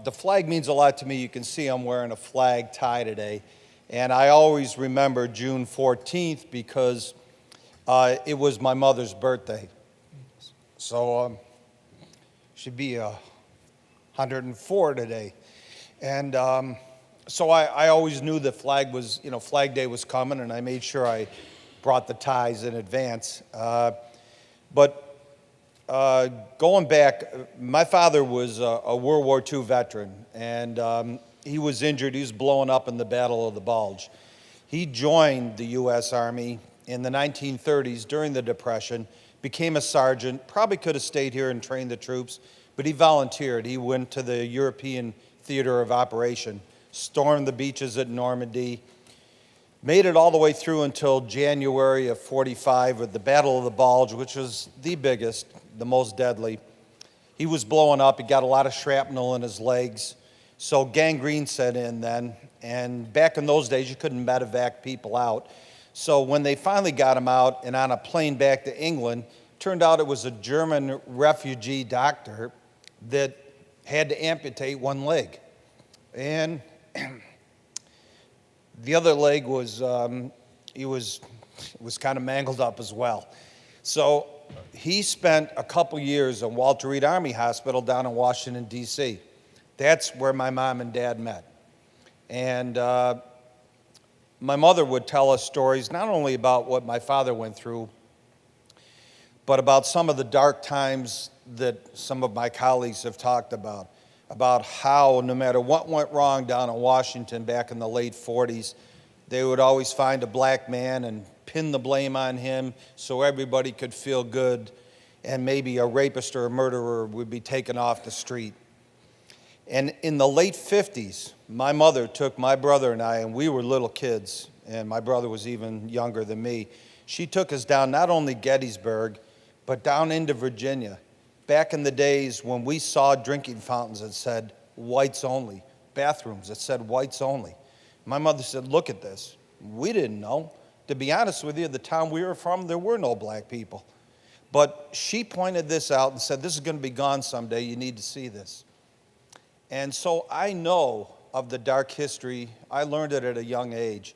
The flag means a lot to me. You can see I'm wearing a flag tie today. And I always remember June 14th because it was my mother's birthday. So she'd be 104 today. And so I always knew that Flag Day was coming, and I made sure I brought the ties in advance. But going back, my father was a World War II veteran, and he was injured. He was blown up in the Battle of the Bulge. He joined the U.S. Army in the 1930s during the Depression, became a sergeant, probably could have stayed here and trained the troops, but he volunteered. He went to the European theater of operation, stormed the beaches at Normandy, made it all the way through until January of '45 with the Battle of the Bulge, which was the biggest, the most deadly. He was blowing up. He got a lot of shrapnel in his legs. So gangrene set in then. And back in those days, you couldn't medevac people out. So when they finally got him out and on a plane back to England, turned out it was a German refugee doctor that had to amputate one leg. And the other leg was, was kind of mangled up as well. So he spent a couple years at Walter Reed Army Hospital down in Washington, D.C. That's where my mom and dad met. And my mother would tell us stories not only about what my father went through, but about some of the dark times that some of my colleagues have talked about how no matter what went wrong down in Washington back in the late 40s, they would always find a black man and pin the blame on him so everybody could feel good, and maybe a rapist or a murderer would be taken off the street. And in the late 50s, my mother took my brother and I, and we were little kids, and my brother was even younger than me. She took us down not only Gettysburg, but down into Virginia. Back in the days when we saw drinking fountains that said whites only, bathrooms that said whites only. My mother said, look at this. We didn't know. To be honest with you, the town we were from, there were no black people. But she pointed this out and said, this is going to be gone someday. You need to see this. And so I know of the dark history. I learned it at a young age.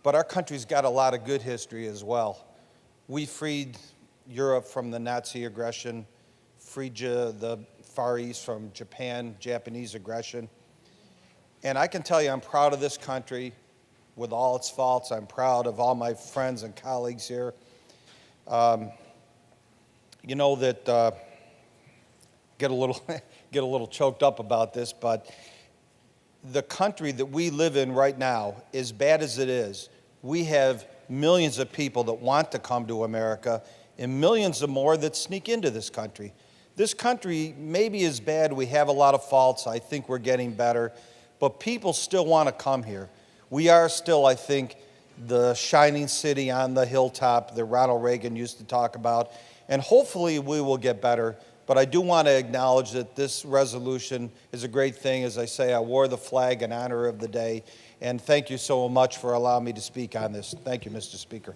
But our country's got a lot of good history as well. We freed Europe from the Nazi aggression, freed the Far East from Japanese aggression. And I can tell you I'm proud of this country with all its faults. I'm proud of all my friends and colleagues here. You know that get a little choked up about this, but the country that we live in right now, as bad as it is, we have millions of people that want to come to America and millions of more that sneak into this country. This country maybe is bad. We have a lot of faults. I think we're getting better. But people still want to come here. We are still, I think, the shining city on the hilltop that Ronald Reagan used to talk about. And hopefully we will get better. But I do want to acknowledge that this resolution is a great thing. As I say, I wore the flag in honor of the day. And thank you so much for allowing me to speak on this. Thank you, Mr. Speaker.